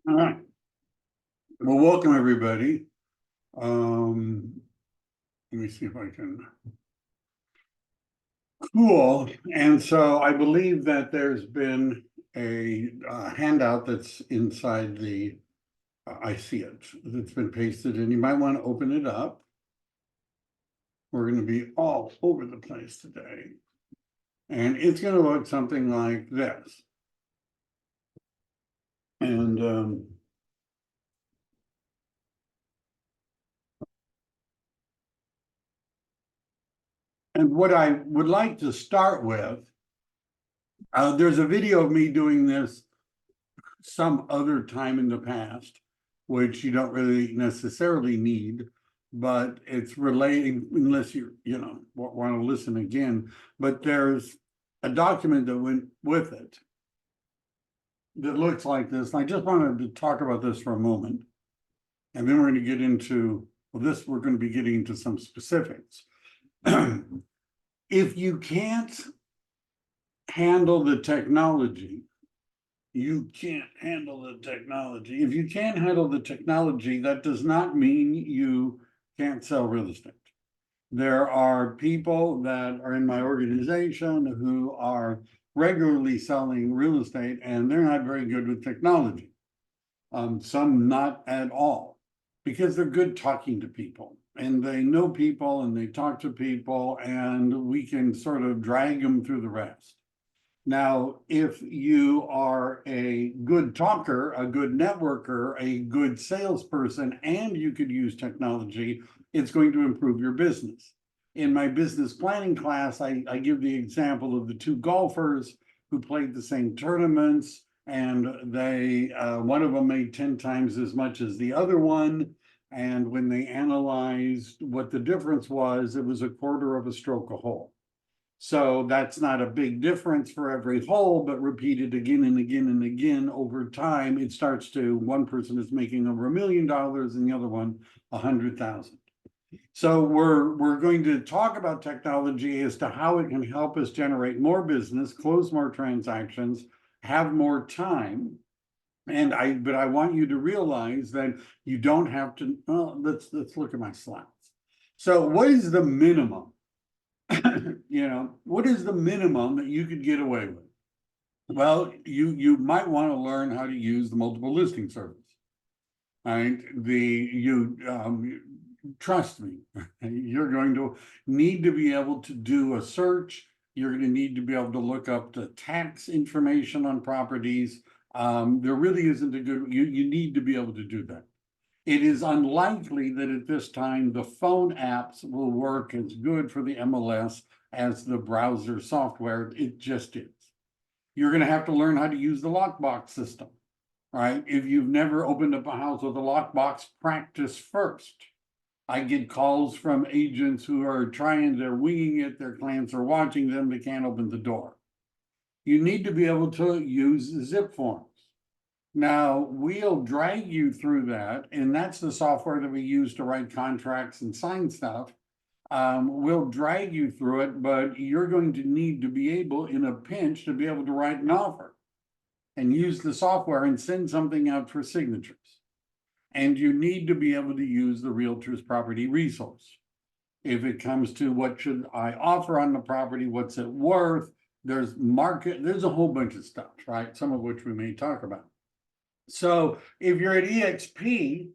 All right. Well, welcome everybody. Let me see if I can. Cool. And so I believe that there's been a handout that's inside the, I see it, that's been pasted in. You might want to open it up. We're going to be all over the place today. And it's going to look something like this. And what I would like to start with, there's a video of me doing this some other time in the past, which you don't really necessarily need, but it's relating, unless you want to listen again. But there's a document that went with it that looks like this. And I just wanted to talk about this for a moment. And then we're going to get into, well, we're going to be getting into some specifics. If you can't handle the technology, you can't handle the technology. If you can't handle the technology, that does not mean you can't sell real estate. There are people that are in my organization who are regularly selling real estate, and they're not very good with technology. Some not at all, because they're good talking to people, and they know people, and they talk to people, and we can sort of drag them through the rest. Now, if you are a good talker, a good networker, a good salesperson, and you could use technology, it's going to improve your business. In my business planning class, I give the example of the two golfers who played the same tournaments, and one of them made 10 times as much as the other one. And when they analyzed what the difference was, it was a quarter of a stroke a hole. So that's not a big difference for every hole, but repeated again and again and again over time, it starts to, one person is making over $1 million and the other one 100,000. So we're going to talk about technology as to how it can help us generate more business, close more transactions, have more time. But I want you to realize that you don't have to, well, let's look at my slides. So what is the minimum? What is the minimum that you could get away with? Well, you might want to learn how to use the multiple listing service. Right? Trust me, you're going to need to be able to do a search. You're going to need to be able to look up the tax information on properties. There really isn't a good, you need to be able to do that. It is unlikely that at this time the phone apps will work as good for the MLS as the browser software. It just is. You're going to have to learn how to use the lockbox system, right? If you've never opened up a house with a lockbox, practice first. I get calls from agents who are they're winging it, their clients are watching them, they can't open the door. You need to be able to use zip forms. Now, we'll drag you through that, and that's the software that we use to write contracts and sign stuff. We'll drag you through it, but you're going to need to be able, in a pinch, to be able to write an offer and use the software and send something out for signatures. And you need to be able to use the realtor's property resource. If it comes to what should I offer on the property, what's it worth, there's a whole bunch of stuff, right? Some of which we may talk about. So if you're at EXP,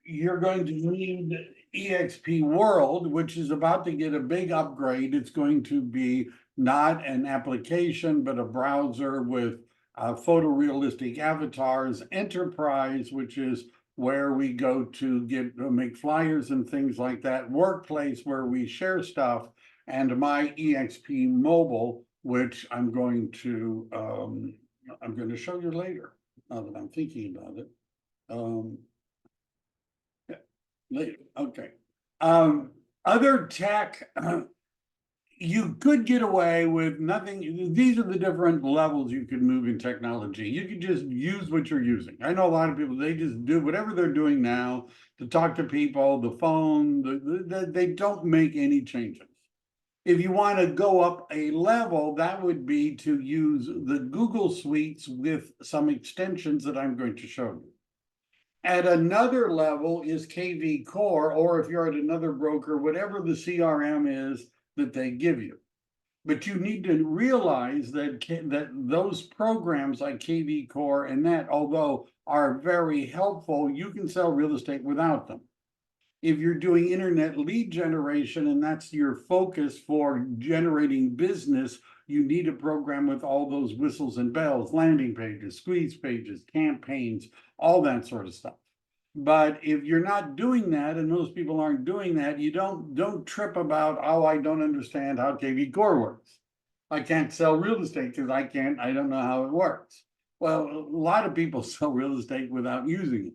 you're going to need EXP World, which is about to get a big upgrade. It's going to be not an application, but a browser with photorealistic avatars. Enterprise, which is where we go to make flyers and things like that. Workplace, where we share stuff. And my EXP Mobile, which I'm going to show you later. Now that I'm thinking about it. Yeah, later, okay. Other tech, you could get away with nothing. These are the different levels you could move in technology. You could just use what you're using. I know a lot of people, they just do whatever they're doing now to talk to people, the phone, they don't make any changes. If you want to go up a level, that would be to use the Google Suites with some extensions that I'm going to show you. At another level is KV Core, or if you're at another broker, whatever the CRM is that they give you. But you need to realize that that those programs like KV Core and that, although are very helpful, you can sell real estate without them. If you're doing internet lead generation and that's your focus for generating business, you need a program with all those whistles and bells, landing pages, squeeze pages, campaigns, all that sort of stuff. But if you're not doing that, and most people aren't doing that, you don't trip about, oh, I don't understand how KV Core works. I can't sell real estate because I don't know how it works. Well, a lot of people sell real estate without using it.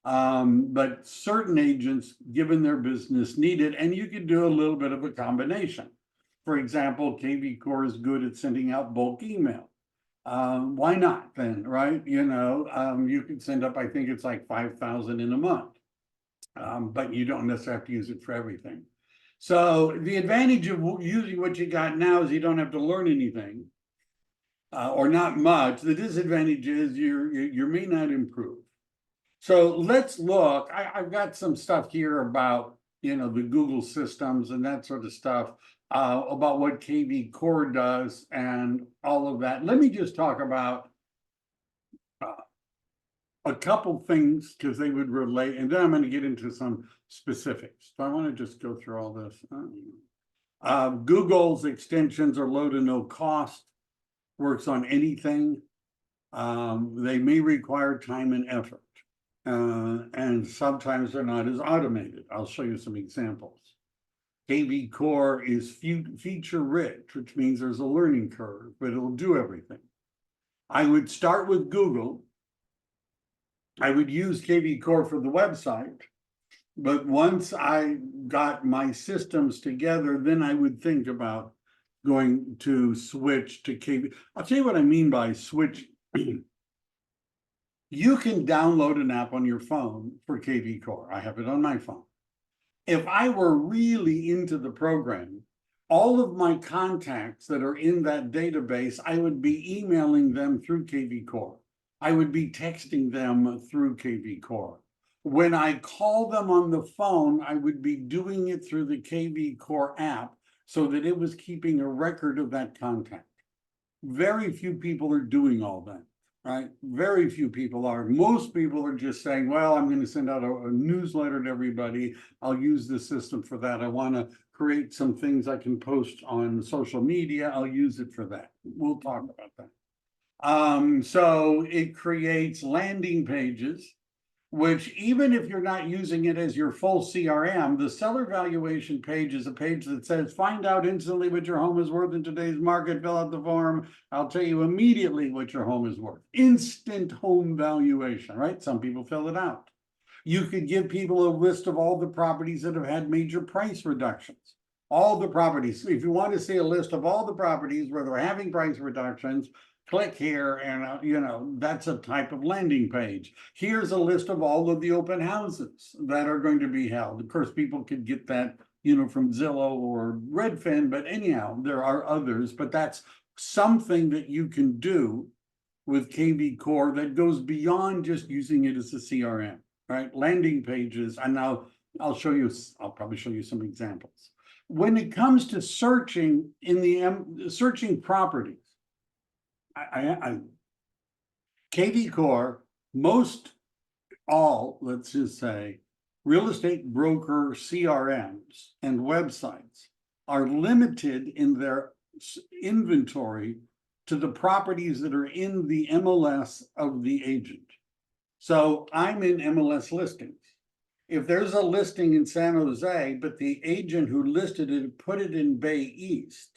But certain agents, given their business, need it, and you can do a little bit of a combination. For example, KV Core is good at sending out bulk email. Why not then, right? You can send up, I think it's like 5,000 in a month, but you don't necessarily have to use it for everything. So the advantage of using what you got now is you don't have to learn anything, or not much. The disadvantage is you may not improve. So let's look. I've got some stuff here about the Google systems and that sort of stuff, about what KV Core does and all of that. Let me just talk about a couple things because they would relate, and then I'm going to get into some specifics. So I want to just go through all this. Google's extensions are low to no cost, works on anything. They may require time and effort. And sometimes they're not as automated. I'll show you some examples. KV Core is feature rich, which means there's a learning curve, but it'll do everything. I would start with Google. I would use KV Core for the website, but once I got my systems together, then I would think about going to switch to KV. I'll tell you what I mean by switch. You can download an app on your phone for KV Core. I have it on my phone. If I were really into the program, all of my contacts that are in that database, I would be emailing them through KV Core. I would be texting them through KV Core. When I call them on the phone, I would be doing it through the KV Core app so that it was keeping a record of that contact. Very few people are doing all that. Right? Very few people are. Most people are just saying, well, I'm going to send out a newsletter to everybody. I'll use the system for that. I want to create some things I can post on social media. I'll use it for that. We'll talk about that. So it creates landing pages, which even if you're not using it as your full CRM, the seller valuation page is a page that says, find out instantly what your home is worth in today's market, fill out the form. I'll tell you immediately what your home is worth. Instant home valuation, right? Some people fill it out. You could give people a list of all the properties that have had major price reductions. All the properties. If you want to see a list of all the properties where they're having price reductions, click here and that's a type of landing page. Here's a list of all of the open houses that are going to be held. Of course, people could get that from Zillow or Redfin, but anyhow, there are others, but that's something that you can do with KV Core that goes beyond just using it as a CRM, right? Landing pages, and now I'll probably show you some examples. When it comes to searching searching properties, KV Core, let's just say, real estate broker CRMs and websites are limited in their inventory to the properties that are in the MLS of the agent. So I'm in MLS listings. If there's a listing in San Jose, but the agent who listed it put it in Bay East,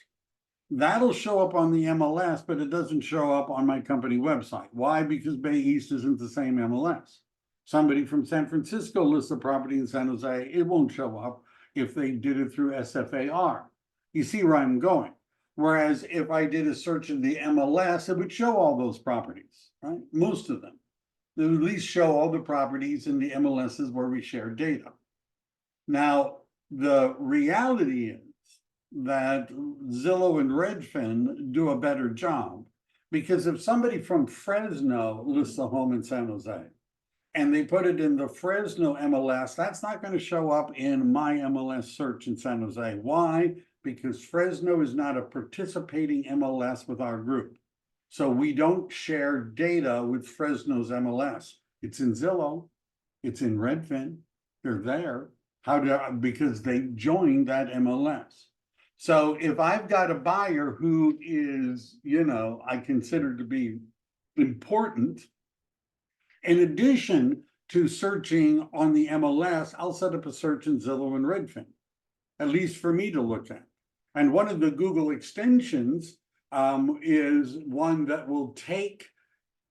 that'll show up on the MLS, but it doesn't show up on my company website. Why? Because Bay East isn't the same MLS. Somebody from San Francisco lists a property in San Jose, it won't show up if they did it through SFAR. You see where I'm going. Whereas if I did a search in the MLS, it would show all those properties, right? Most of them. It would at least show all the properties in the MLSs where we share data. Now, the reality is that Zillow and Redfin do a better job, because if somebody from Fresno lists a home in San Jose, and they put it in the Fresno MLS, that's not going to show up in my MLS search in San Jose. Why? Because Fresno is not a participating MLS with our group. So we don't share data with Fresno's MLS. It's in Zillow, it's in Redfin, they're there. Because they joined that MLS. So if I've got a buyer who is, I consider to be important, in addition to searching on the MLS, I'll set up a search in Zillow and Redfin, at least for me to look at. And one of the Google extensions is one that will take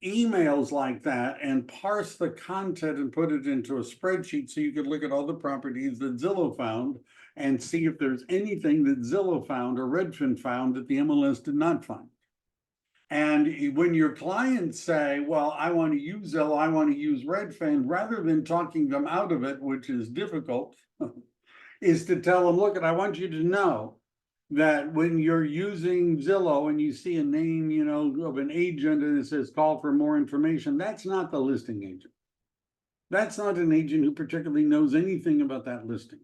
emails like that and parse the content and put it into a spreadsheet so you could look at all the properties that Zillow found and see if there's anything that Zillow found or Redfin found that the MLS did not find. And when your clients say, well, I want to use Zillow, I want to use Redfin, rather than talking them out of it, which is difficult, is to tell them, look, I want you to know that when you're using Zillow and you see a name, of an agent and it says call for more information, that's not the listing agent. That's not an agent who particularly knows anything about that listing.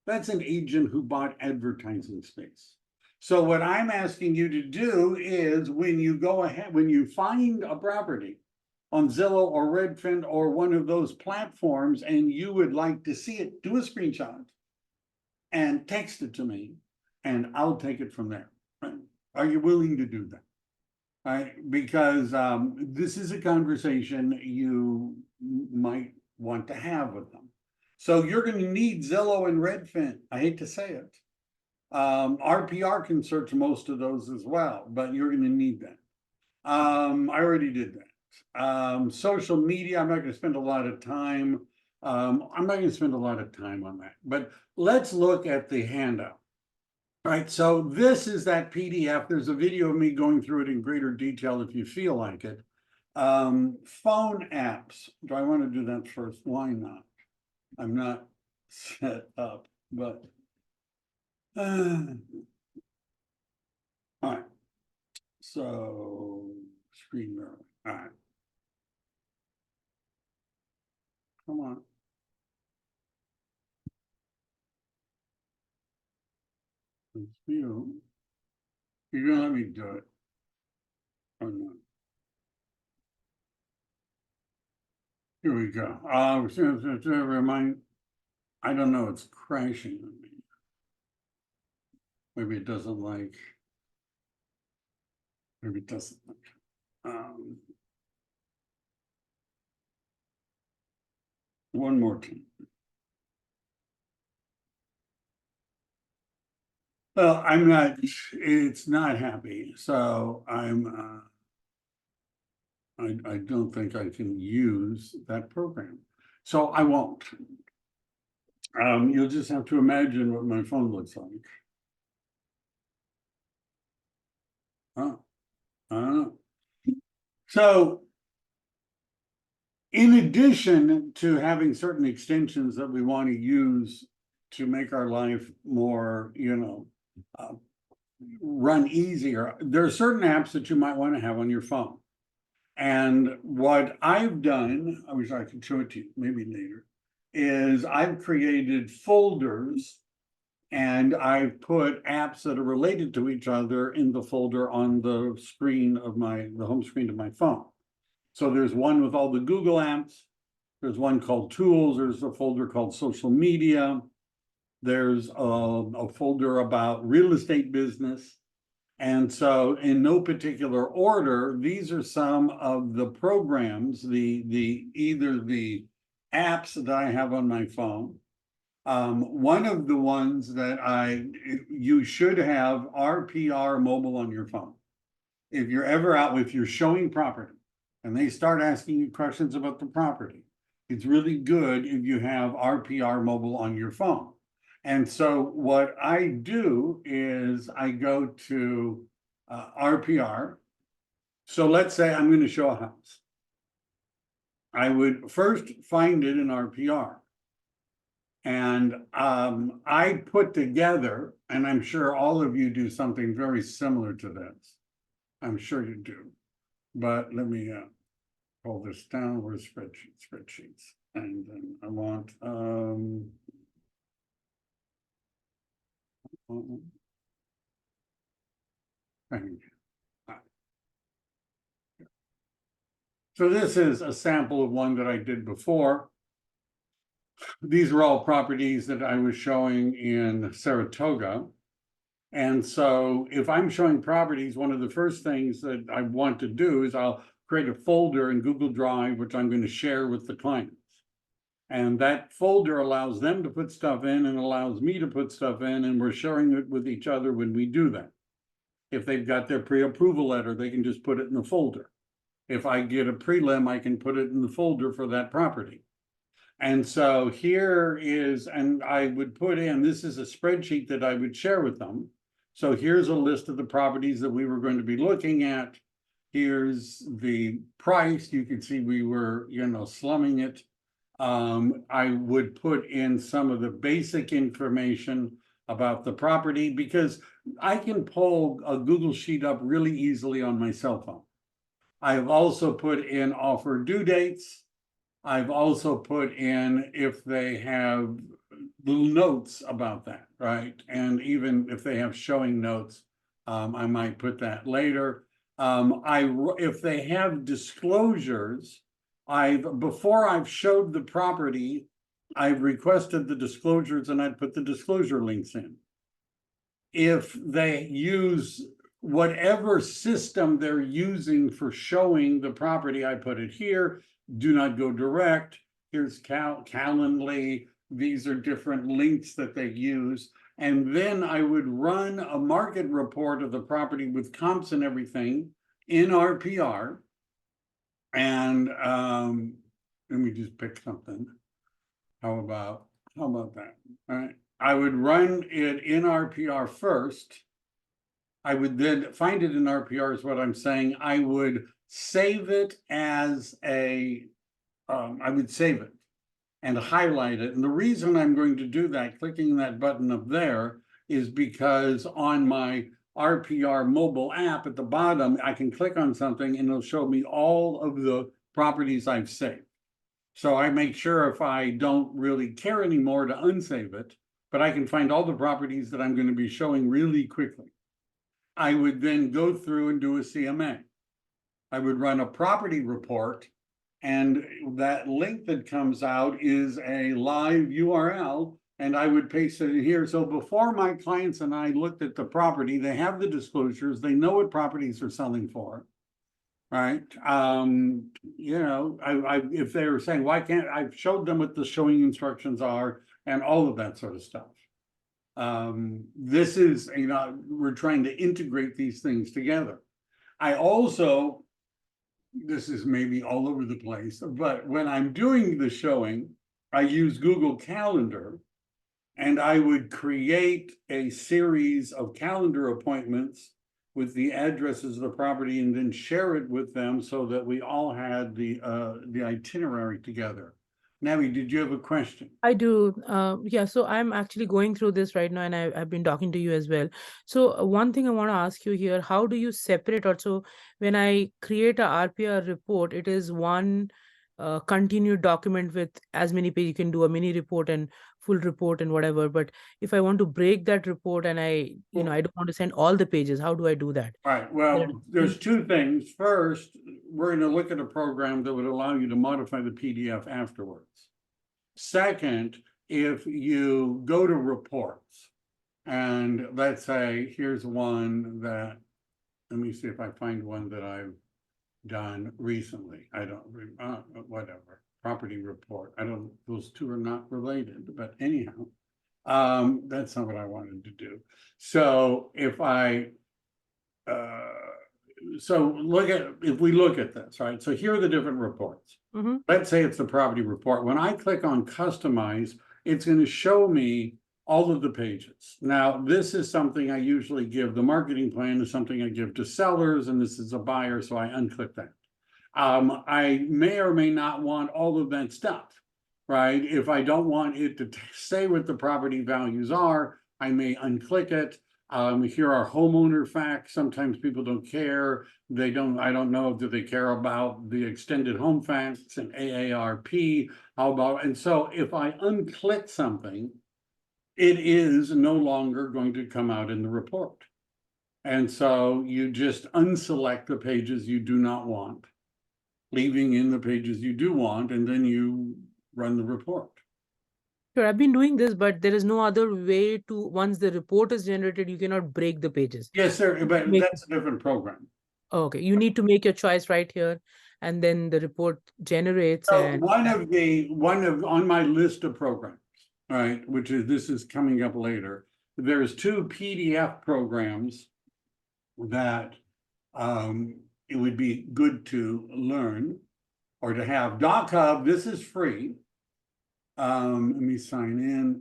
That's an agent who bought advertising space. So what I'm asking you to do is when you find a property on Zillow or Redfin or one of those platforms and you would like to see it, do a screenshot and text it to me, and I'll take it from there. Right? Are you willing to do that? Right? Because this is a conversation you might want to have with them. So you're going to need Zillow and Redfin. I hate to say it. RPR can search most of those as well, but you're going to need that. I already did that. Social media, I'm not going to spend a lot of time. I'm not going to spend a lot of time on that, but let's look at the handout. All right, so this is that PDF. There's a video of me going through it in greater detail if you feel like it. Phone apps. Do I want to do that first? Why not? I'm not set up, but all right. So screen mirror. All right. Come on. It's you. You're gonna let me do it or not? Here we go. Remind. I don't know. It's crashing on me. Maybe it doesn't like. Maybe it doesn't like. One more time. Well, I'm not. It's not happy. So I'm. I don't think I can use that program. So I won't. You'll just have to imagine what my phone looks like. So in addition to having certain extensions that we want to use to make our life more, run easier, there are certain apps that you might want to have on your phone. And what I've done, I wish I could show it to you, maybe later, is I've created folders and I've put apps that are related to each other in the folder on the screen of the home screen of my phone. So there's one with all the Google apps. There's one called Tools. There's a folder called Social Media. There's a folder about real estate business. And so in no particular order, these are some of the programs, either the apps that I have on my phone. One of the ones that you should have RPR mobile on your phone. If you're ever out, if you're showing property and they start asking you questions about the property, it's really good if you have RPR mobile on your phone. And so what I do is I go to RPR. So let's say I'm going to show a house. I would first find it in RPR. And I put together, and I'm sure all of you do something very similar to this. I'm sure you do. But let me pull this down, where's spreadsheets, and then I want, so this is a sample of one that I did before. These are all properties that I was showing in Saratoga. And so if I'm showing properties, one of the first things that I want to do is I'll create a folder in Google Drive, which I'm going to share with the clients. And that folder allows them to put stuff in and allows me to put stuff in, and we're sharing it with each other when we do that. If they've got their pre-approval letter, they can just put it in the folder. If I get a prelim, I can put it in the folder for that property. And so here is, and I would put in, this is a spreadsheet that I would share with them. So here's a list of the properties that we were going to be looking at. Here's the price. You can see we were, slumming it. I would put in some of the basic information about the property because I can pull a Google Sheet up really easily on my cell phone. I've also put in offer due dates. I've also put in if they have little notes about that, right? And even if they have showing notes, I might put that later. If they have disclosures, before I've showed the property, I've requested the disclosures and I'd put the disclosure links in. If they use whatever system they're using for showing the property, I put it here. Do not go direct. Here's Calendly. These are different links that they use. And then I would run a market report of the property with comps and everything in RPR. And let me just pick something. How about that? All right. I would run it in RPR first. I would then find it in RPR is what I'm saying. I would save it as I would save it and highlight it. And the reason I'm going to do that, clicking that button up there, is because on my RPR mobile app at the bottom, I can click on something and it'll show me all of the properties I've saved. So I make sure if I don't really care anymore to unsave it, but I can find all the properties that I'm going to be showing really quickly. I would then go through and do a CMA. I would run a property report, and that link that comes out is a live URL, and I would paste it in here. So before my clients and I looked at the property, they have the disclosures, they know what properties are selling for, right? If they were saying, why can't I've showed them what the showing instructions are and all of that sort of stuff. This is, we're trying to integrate these things together. I also, this is maybe all over the place, but when I'm doing the showing, I use Google Calendar, and I would create a series of calendar appointments with the addresses of the property and then share it with them so that we all had the itinerary together. Navi, did you have a question? I do. Yeah, so I'm actually going through this right now, and I've been talking to you as well. So one thing I want to ask you here, how do you separate also when I create a RPR report, it is one continued document with as many pages. You can do a mini report and full report and whatever. But if I want to break that report and I don't want to send all the pages, how do I do that? All right, well, there's two things. First, we're going to look at a program that would allow you to modify the PDF afterwards. Second, if you go to reports, and let's say here's one that, let me see if I find one that I've done recently. I don't, whatever, property report. Those two are not related, but anyhow, that's not what I wanted to do. So if if we look at this, right? So here are the different reports. Mm-hmm. Let's say it's the property report. When I click on customize, it's going to show me all of the pages. Now, this is something I usually give. The marketing plan is something I give to sellers, and this is a buyer, so I unclick that. I may or may not want all of that stuff, right? If I don't want it to say what the property values are, I may unclick it. Here are homeowner facts. Sometimes people don't care. I don't know, do they care about the extended home facts and AARP? How about, and so if I unclick something, it is no longer going to come out in the report. And so you just unselect the pages you do not want, leaving in the pages you do want, and then you run the report. Sure, I've been doing this, but there is no other way to, once the report is generated, you cannot break the pages. Yes, sir, but Make, that's a different program. okay, you need to make your choice right here, and then the report generates So and on my list of programs, all right, which is, this is coming up later, there's 2 PDF programs that it would be good to learn or to have. Doc Hub, this is free. Let me sign in.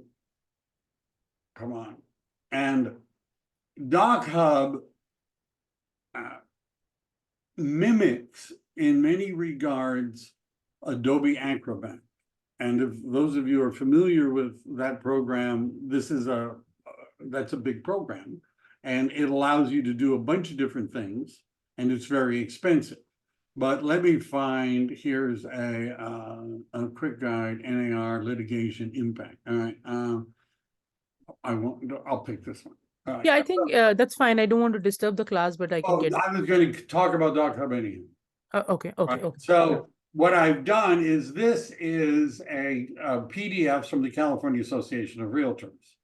Come on. And Doc Hub mimics in many regards Adobe Acrobat. And if those of you are familiar with that program, that's a big program, and it allows you to do a bunch of different things, and it's very expensive. But let me find, here's a quick guide, NAR litigation impact. All right, I'll pick this one. All right. yeah, I think that's fine. I don't want to disturb the class, but I can Oh, get. I was going to talk about Doc Hub anyhow. Okay, okay, Right. okay. So what I've done is, this is a PDF from the California Association of Realtors.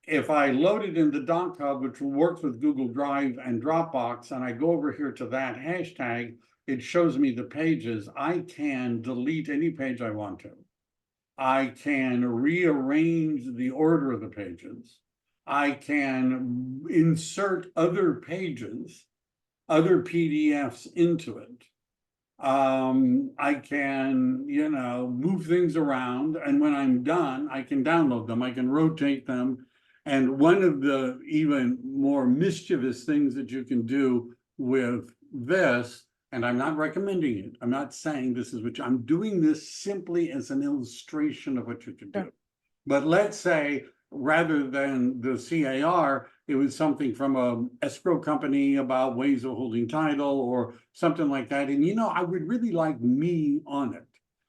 If I load it in the Doc Hub, which works with Google Drive and Dropbox, and I go over here to that hashtag, it shows me the pages. I can delete any page I want to. I can rearrange the order of the pages. I can insert other pages, other PDFs into it. I can, move things around, and when I'm done, I can download them, I can rotate them. And one of the even more mischievous things that you can do with this, and I'm not recommending it, I'm not saying this is what I'm doing this simply as an illustration of what you can do. Sure. But let's say, rather than the CAR, it was something from a escrow company about ways of holding title or something like that. And I would really like me on it.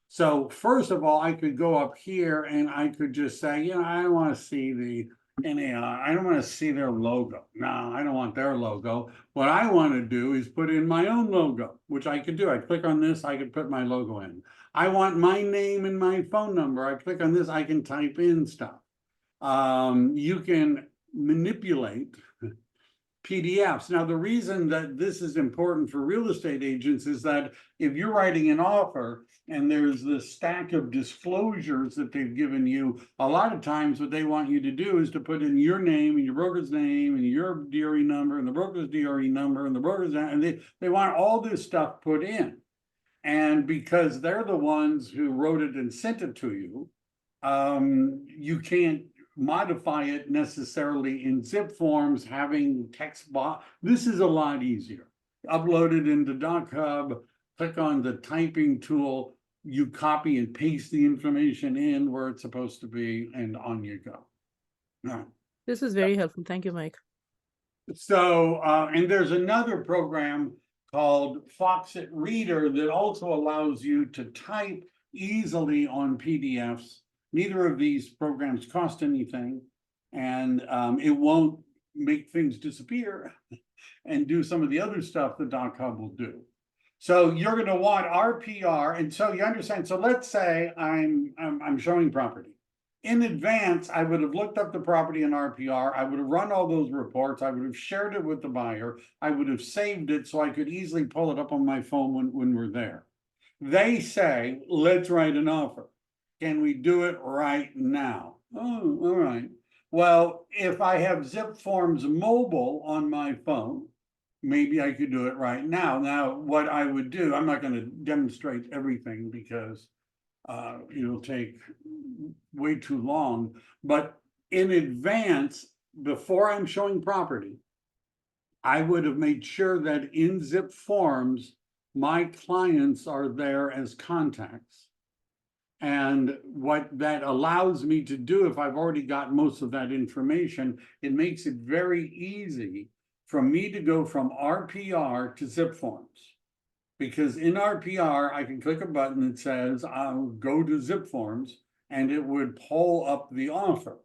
So first of all, I could go up here and I could just say, I don't want to see the NAR. I don't want to see their logo. No, I don't want their logo. What I want to do is put in my own logo, which I could do. I click on this, I could put my logo in. I want my name and my phone number. I click on this, I can type in stuff. You can manipulate PDFs. Now, the reason that this is important for real estate agents is that if you're writing an offer and there's this stack of disclosures that they've given you, a lot of times what they want you to do is to put in your name and your broker's name and your DRE number and the broker's DRE number and the broker's, and they want all this stuff put in. And because they're the ones who wrote it and sent it to you, you can't modify it necessarily in zip forms, having text box. This is a lot easier. Upload it into Doc Hub, click on the typing tool, you copy and paste the information in where it's supposed to be, and on you go. All right. This is very helpful. Thank you, Mike. So, and there's another program called Foxit Reader that also allows you to type easily on PDFs. Neither of these programs cost anything, and it won't make things disappear and do some of the other stuff that Doc Hub will do. So you're going to want RPR, and so you understand. So let's say I'm showing property. In advance, I would have looked up the property in RPR. I would have run all those reports. I would have shared it with the buyer. I would have saved it so I could easily pull it up on my phone when we're there. They say, let's write an offer. Can we do it right now? Oh, all right. Well, if I have Zip Forms mobile on my phone, maybe I could do it right now. Now, what I would do, I'm not going to demonstrate everything because it'll take way too long. But in advance, before I'm showing property, I would have made sure that in Zip Forms, my clients are there as contacts. And what that allows me to do, if I've already got most of that information, it makes it very easy for me to go from RPR to zip forms. Because in RPR, I can click a button that says, I'll go to zip forms, and it would pull up the offer,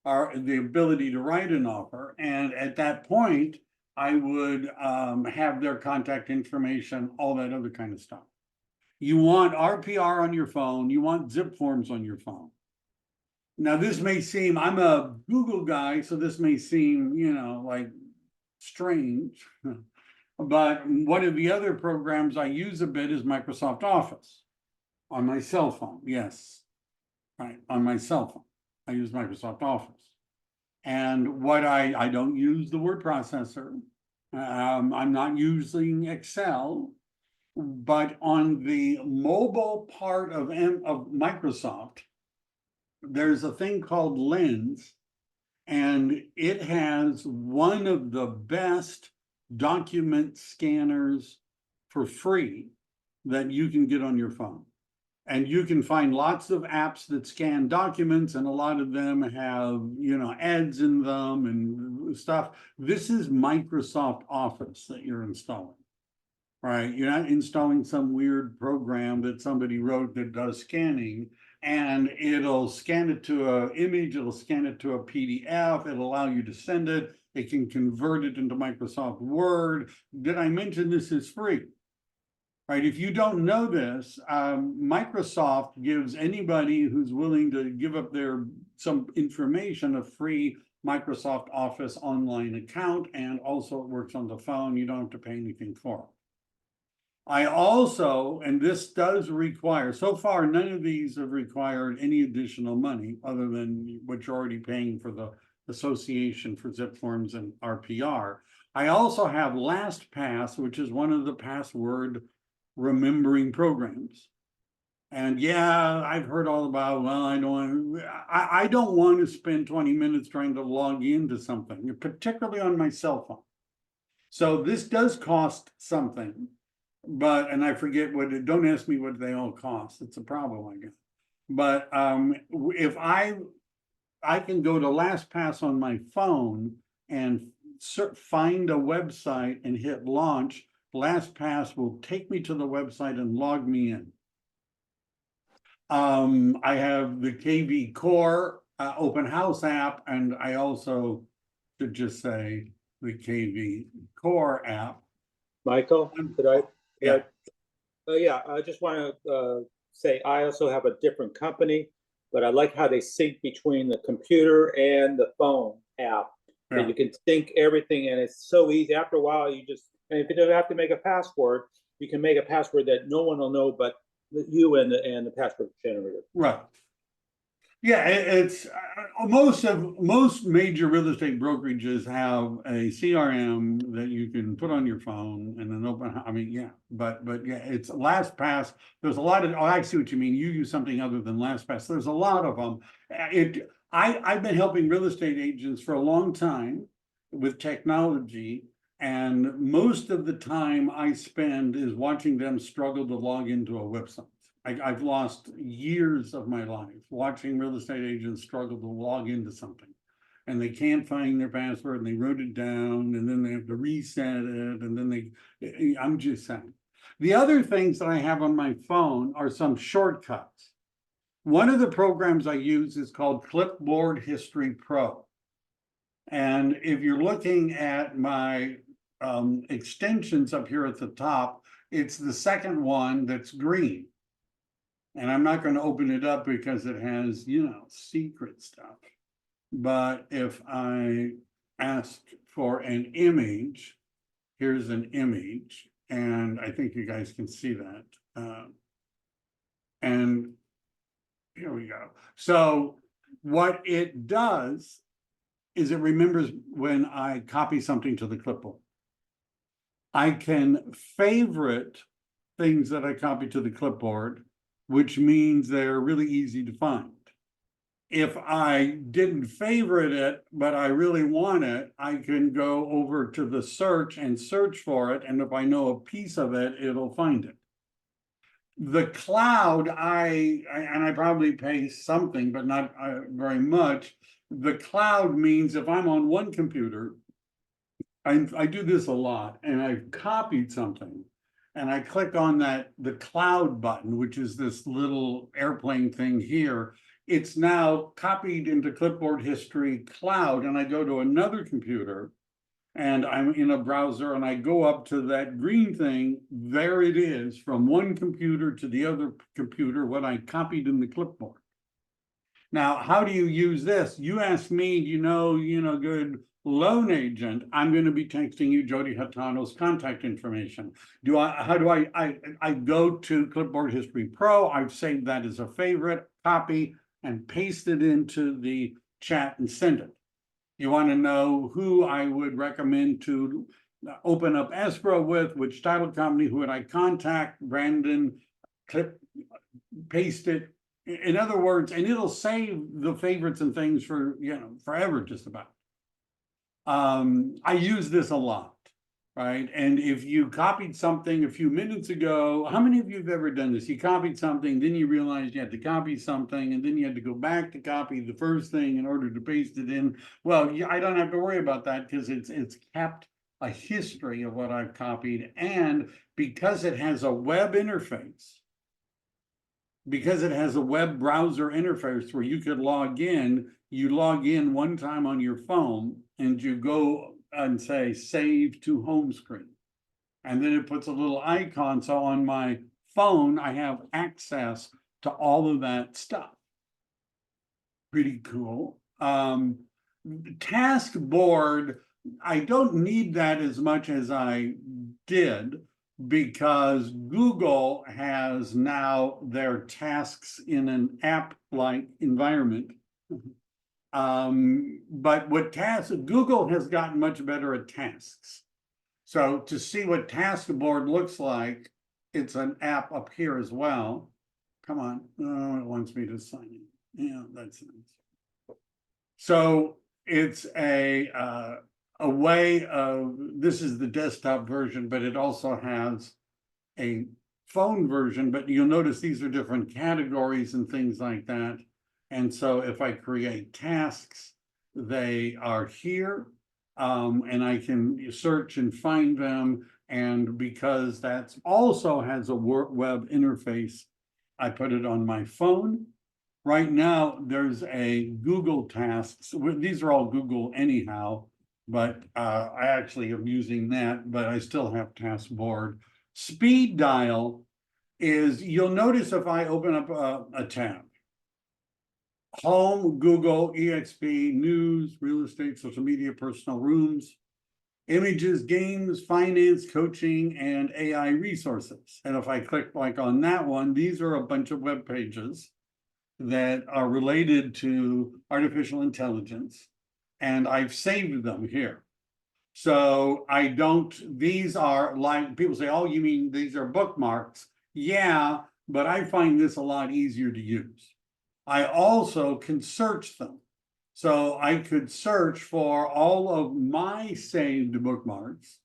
or the ability to write an offer. And at that point, I would have their contact information, all that other kind of stuff. You want RPR on your phone, you want zip forms on your phone. Now, this may seem, I'm a Google guy, so this may seem, like strange. But one of the other programs I use a bit is Microsoft Office on my cell phone. Yes, right, on my cell phone. I use Microsoft Office. And what I don't use the word processor. I'm not using Excel. But on the mobile part of Microsoft, there's a thing called Lens, and it has one of the best document scanners for free that you can get on your phone. And you can find lots of apps that scan documents, and a lot of them have, ads in them and stuff. This is Microsoft Office that you're installing. Right, you're not installing some weird program that somebody wrote that does scanning, and it'll scan it to an image, it'll scan it to a PDF, it'll allow you to send it, it can convert it into Microsoft Word. Did I mention this is free? Right, if you don't know this, Microsoft gives anybody who's willing to give up some information a free Microsoft Office online account, and also it works on the phone, you don't have to pay anything for it. I also, and this does require, so far, none of these have required any additional money other than what you're already paying for the Association for Zip Forms and RPR. I also have LastPass, which is one of the password remembering programs. And yeah, I've heard all about, well, I don't want to spend 20 minutes trying to log into something, particularly on my cell phone. So this does cost something. And I forget don't ask me what they all cost. It's a problem, I guess. But if I can go to LastPass on my phone and find a website and hit launch, LastPass will take me to the website and log me in. I have the KV Core open house app, and I also should just say the KV Core app. Michael, could I? Yeah. I just want to say I also have a different company, but I like how they sync between the computer and the phone app. Yeah. And you can sync everything, and it's so easy. After a while, and if you don't have to make a password, you can make a password that no one will know but you and the password generator. Right. Yeah, it's most major real estate brokerages have a CRM that you can put on your phone and then open. I mean, yeah, but yeah, it's LastPass. There's a lot of. Oh, I see what you mean. You use something other than LastPass. There's a lot of them. I've been helping real estate agents for a long time with technology, and most of the time I spend is watching them struggle to log into a website. I've lost years of my life watching real estate agents struggle to log into something, and they can't find their password, and they wrote it down, and then they have to reset it, and then I'm just saying. The other things that I have on my phone are some shortcuts. One of the programs I use is called Clipboard History Pro. And if you're looking at my extensions up here at the top, it's the second one that's green. And I'm not going to open it up because it has, secret stuff. But if I ask for an image, here's an image, and I think you guys can see that. And here we go. So what it does is it remembers when I copy something to the clipboard. I can favorite things that I copy to the clipboard, which means they're really easy to find. If I didn't favorite it, but I really want it, I can go over to the search and search for it. And if I know a piece of it, it'll find it. The cloud, and I probably pay something, but not very much. The cloud means if I'm on one computer, I do this a lot, and I've copied something, and I click on the cloud button, which is this little airplane thing here. It's now copied into clipboard history cloud, and I go to another computer, and I'm in a browser, and I go up to that green thing. There it is, from one computer to the other computer, what I copied in the clipboard. Now, how do you use this? You ask me, you know, good loan agent, I'm going to be texting you Jody Hatano's contact information. How do I go to Clipboard History Pro, I've saved that as a favorite, copy, and paste it into the chat and send it. You want to know who I would recommend to open up escrow with, which title company, who would I contact, Brandon, paste it. In other words, and it'll save the favorites and things for, forever, just about. I use this a lot, right? And if you copied something a few minutes ago, how many of you have ever done this? You copied something, then you realized you had to copy something, and then you had to go back to copy the first thing in order to paste it in. Well, I don't have to worry about that because it's kept a history of what I've copied. And because it has a web interface, because it has a web browser interface where you could log in, you log in one time on your phone and you go and say save to home screen. And then it puts a little icon. So on my phone, I have access to all of that stuff. Pretty cool. Task board, I don't need that as much as I did, because Google has now their tasks in an app-like environment. But Google has gotten much better at tasks. So to see what task board looks like, it's an app up here as well. Come on, oh, it wants me to sign in. Yeah, that's nice. So it's a way of, this is the desktop version, but it also has a phone version, but you'll notice these are different categories and things like that. And so if I create tasks, they are here, and I can search and find them. And because that's also has a web interface, I put it on my phone. Right now, there's a Google Tasks. These are all Google anyhow, but I actually am using that, but I still have Task Board. Speed dial is, you'll notice if I open up a tab, Home, Google, EXP, News, Real Estate, Social Media, Personal Rooms, Images, Games, Finance, Coaching, and AI Resources. And if I click like on that one, these are a bunch of web pages that are related to artificial intelligence, and I've saved them here. So these are like, people say, oh, you mean these are bookmarks? Yeah, but I find this a lot easier to use. I also can search them. So I could search for all of my saved bookmarks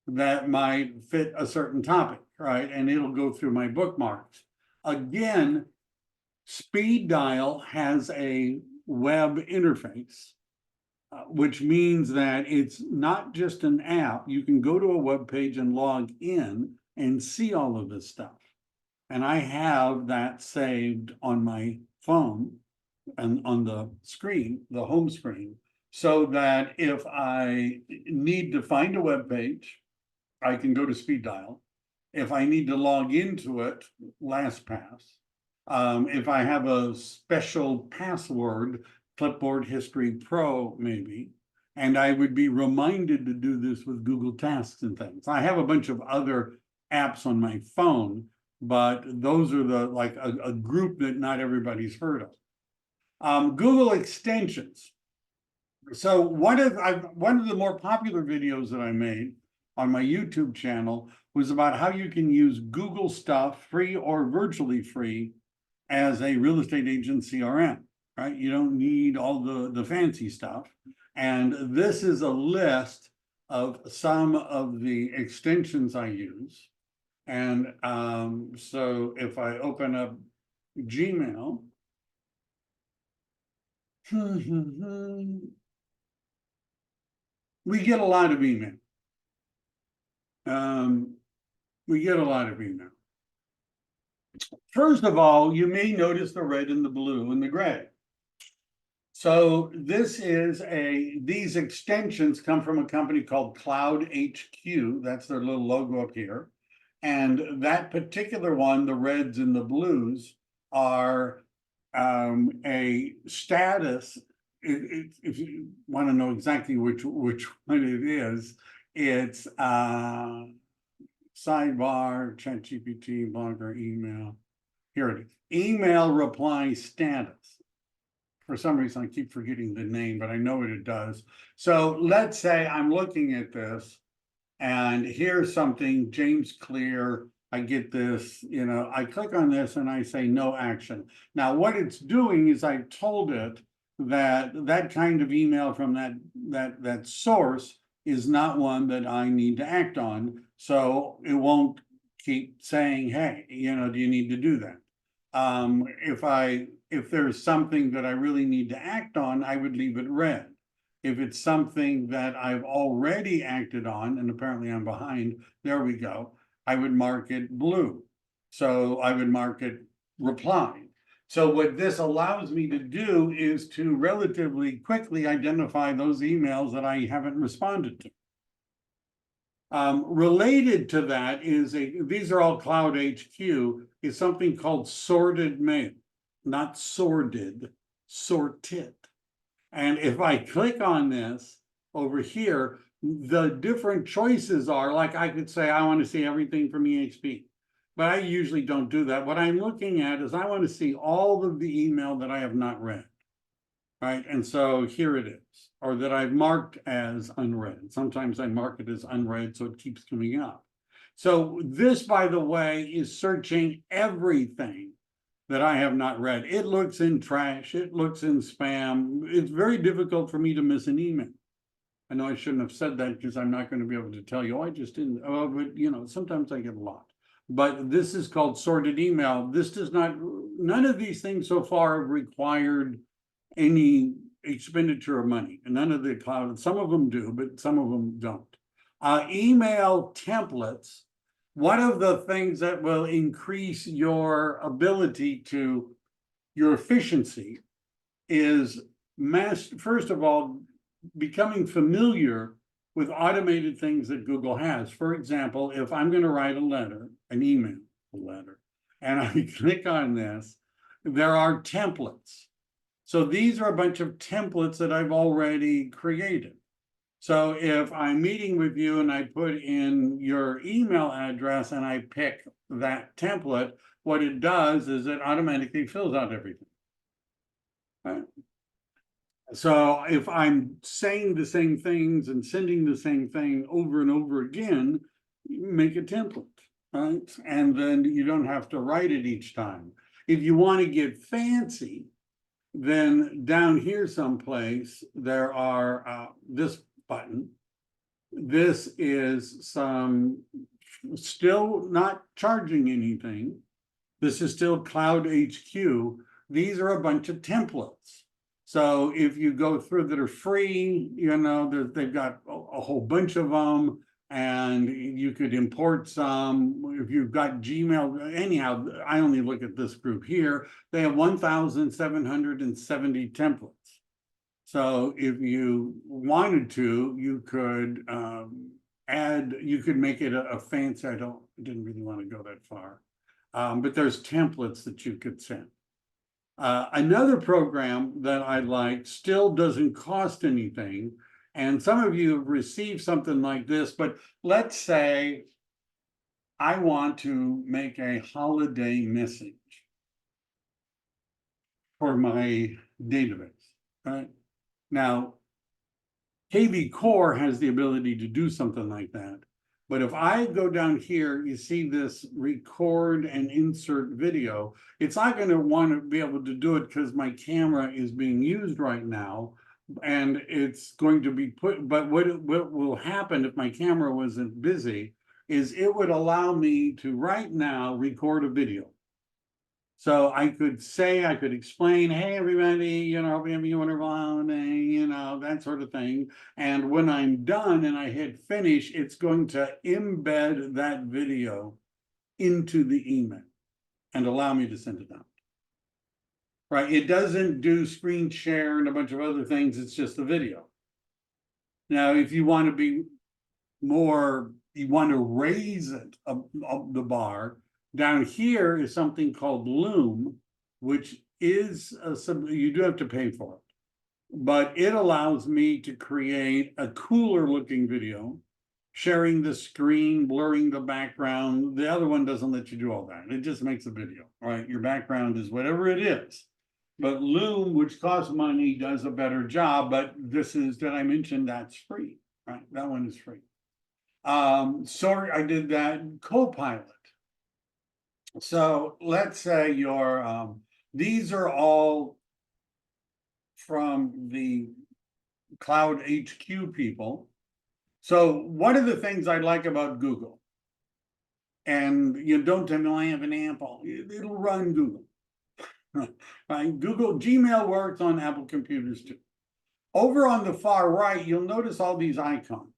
that might fit a certain topic, right? And it'll go through my bookmarks. Again, Speed dial has a web interface, which means that it's not just an app. You can go to a web page and log in and see all of this stuff. And I have that saved on my phone and on the screen, the home screen, so that if I need to find a web page, I can go to speed dial. If I need to log into it, LastPass. If I have a special password, Clipboard History Pro, maybe, and I would be reminded to do this with Google Tasks and things. I have a bunch of other apps on my phone, but those are like a group that not everybody's heard of. Google extensions. So one of the more popular videos that I made on my YouTube channel was about how you can use Google stuff, free or virtually free, as a real estate agent CRM, right? You don't need all the fancy stuff. And this is a list of some of the extensions I use. And so if I open up Gmail, we get a lot of email. We get a lot of email. First of all, you may notice the red and the blue and the gray. So this is these extensions come from a company called Cloud HQ. That's their little logo up here. And that particular one, the reds and the blues, are a status. If you want to know exactly which one it is, it's sidebar, ChatGPT, blogger, email. Here it is. Email reply status. For some reason, I keep forgetting the name, but I know what it does. So let's say I'm looking at this, and here's something, James Clear, I get this, I click on this and I say no action. Now, what it's doing is I told it that that kind of email from that source is not one that I need to act on. So it won't keep saying, hey, do you need to do that? If there's something that I really need to act on, I would leave it red. If it's something that I've already acted on, and apparently I'm behind, there we go, I would mark it blue. So I would mark it replied. So what this allows me to do is to relatively quickly identify those emails that I haven't responded to. Related to that is these are all Cloud HQ, is something called sorted mail, not sordid, sorted. And if I click on this over here, the different choices are, like I could say, I want to see everything from EXP, but I usually don't do that. What I'm looking at is I want to see all of the email that I have not read. Right, and so here it is, or that I've marked as unread. Sometimes I mark it as unread, so it keeps coming up. So this, by the way, is searching everything that I have not read. It looks in trash, it looks in spam. It's very difficult for me to miss an email. I know I shouldn't have said that because I'm not going to be able to tell you, oh, I just didn't, oh, but sometimes I get a lot. But this is called sorted email. This does not, none of these things so far have required any expenditure of money, and none of the cloud, some of them do, but some of them don't. Email templates, one of the things that will increase your ability to, your efficiency is first of all, becoming familiar with automated things that Google has. For example, if I'm going to write a letter, an email, and I click on this, there are templates. So these are a bunch of templates that I've already created. So if I'm meeting with you and I put in your email address and I pick that template, what it does is it automatically fills out everything. Right? So if I'm saying the same things and sending the same thing over and over again, make a template, right? And then you don't have to write it each time. If you want to get fancy, then down here someplace, there are this button. This is still not charging anything. This is still Cloud HQ. These are a bunch of templates. So if you go through that are free, they've got a whole bunch of them, and you could import some. If you've got Gmail, anyhow, I only look at this group here. They have 1,770 templates. So if you wanted to, you could you could make it a fancy, I didn't really want to go that far. But there's templates that you could send. Another program that I like still doesn't cost anything. And some of you have received something like this, but let's say I want to make a holiday message for my database, right? Now, KV Core has the ability to do something like that. But if I go down here, you see this record and insert video. It's not going to want to be able to do it because my camera is being used right now. And it's going to be but what will happen if my camera wasn't busy is it would allow me to right now record a video. So I could say, I could explain, hey, everybody, you know, hope you're having a wonderful holiday, you know, that sort of thing. And when I'm done and I hit finish, it's going to embed that video into the email and allow me to send it out. Right? It doesn't do screen share and a bunch of other things. It's just the video. Now, if you want to be more, you want to raise it up the bar, down here is something called Loom, which is you do have to pay for it, but it allows me to create a cooler looking video, sharing the screen, blurring the background. The other one doesn't let you do all that. It just makes a video, right? Your background is whatever it is. But Loom, which costs money, does a better job. But this is that I mentioned, that's free, right? That one is free. Sorry, I did that. Copilot. So let's say these are all from the Cloud HQ people. So one of the things I like about Google, and you don't tell me I have an Apple, it'll run Google. Right? Google Gmail works on Apple computers too. Over on the far right, you'll notice all these icons.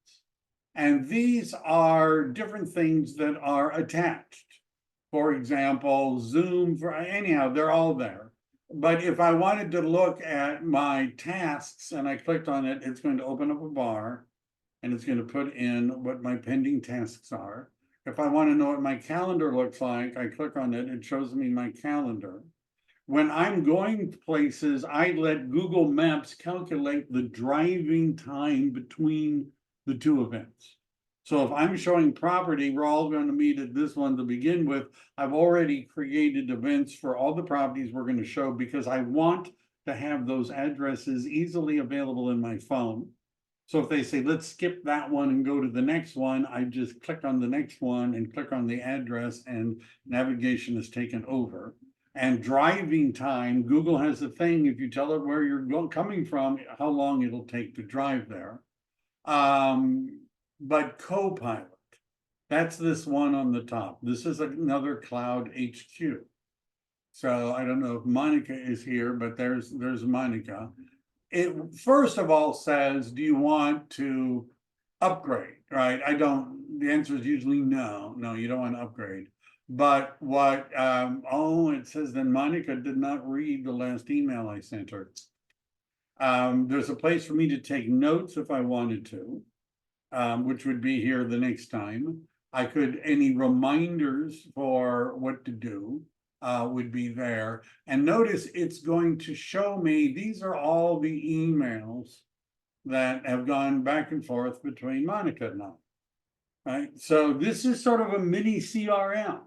And these are different things that are attached. For example, Zoom, anyhow, they're all there. But if I wanted to look at my tasks and I clicked on it, it's going to open up a bar and it's going to put in what my pending tasks are. If I want to know what my calendar looks like, I click on it, it shows me my calendar. When I'm going places, I let Google Maps calculate the driving time between the two events. So if I'm showing property, we're all going to meet at this one to begin with. I've already created events for all the properties we're going to show because I want to have those addresses easily available in my phone. So if they say, let's skip that one and go to the next one, I just click on the next one and click on the address and navigation is taken over. And driving time, Google has a thing, if you tell it where you're coming from, how long it'll take to drive there. But Copilot, that's this one on the top. This is another Cloud HQ. So I don't know if Monica is here, but there's Monica. It first of all says, do you want to upgrade, right? The answer is usually no, you don't want to upgrade. But what, it says then Monica did not read the last email I sent her. There's a place for me to take notes if I wanted to, which would be here the next time. Any reminders for what to do would be there. And notice it's going to show me, these are all the emails that have gone back and forth between Monica and I, right? So this is sort of a mini CRM.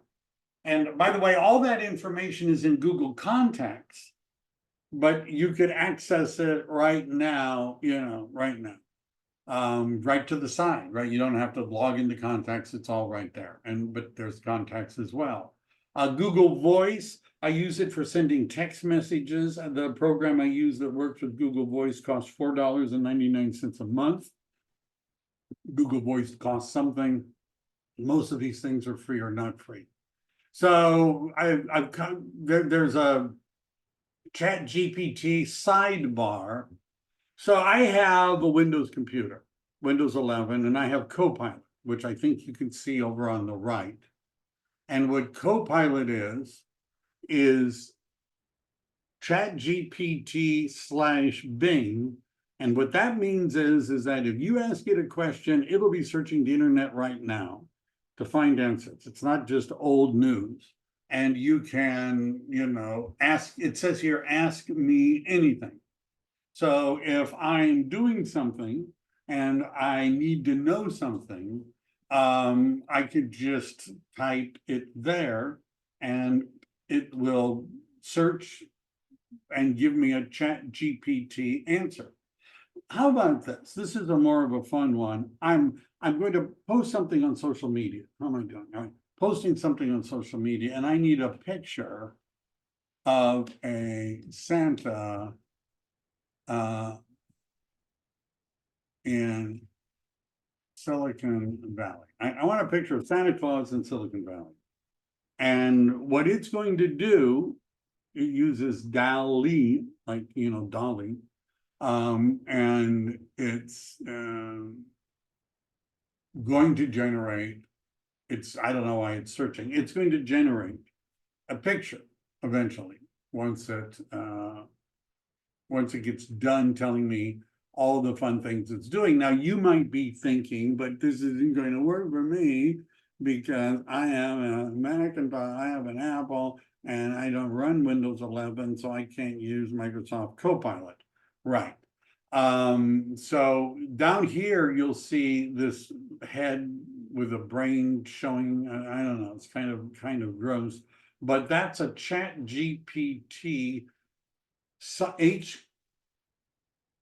And by the way, all that information is in Google Contacts, but you could access it right now, right now. Right to the side, right? You don't have to log into Contacts, it's all right there. But there's Contacts as well. Google Voice, I use it for sending text messages. The program I use that works with Google Voice costs $4.99 a month. Google Voice costs something. Most of these things are free or not free. So there's a ChatGPT sidebar. So I have a Windows computer, Windows 11, and I have Copilot, which I think you can see over on the right. And what Copilot is ChatGPT/Bing. And what that means is that if you ask it a question, it'll be searching the internet right now to find answers. It's not just old news. And you can, ask, it says here, ask me anything. So if I'm doing something and I need to know something, I could just type it there and it will search and give me a ChatGPT answer. How about this? This is more of a fun one. I'm going to post something on social media. How am I doing? I'm posting something on social media and I need a picture of a Santa in Silicon Valley. I want a picture of Santa Claus in Silicon Valley. And what it's going to do, it uses DALL-E, like, you know, Dolly. And it's going to generate, I don't know why it's searching, it's going to generate a picture eventually, once it gets done telling me all the fun things it's doing. Now, you might be thinking, but this isn't going to work for me because I have a Macintosh, I have an Apple, and I don't run Windows 11, so I can't use Microsoft Copilot. Right. So down here, you'll see this head with a brain showing, I don't know, it's kind of gross, but that's a ChatGPT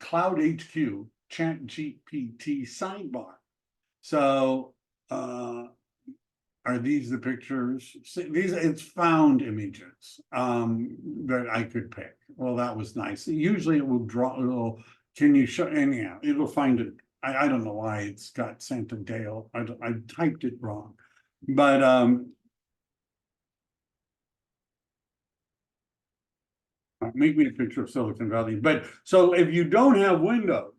Cloud HQ ChatGPT sidebar. So are these the pictures? These, it's found images that I could pick. Well, that was nice. Usually it will draw, can you show, anyhow, it'll find it. I don't know why it's got Santa Dale. I typed it wrong. But make me a picture of Silicon Valley. But so if you don't have Windows,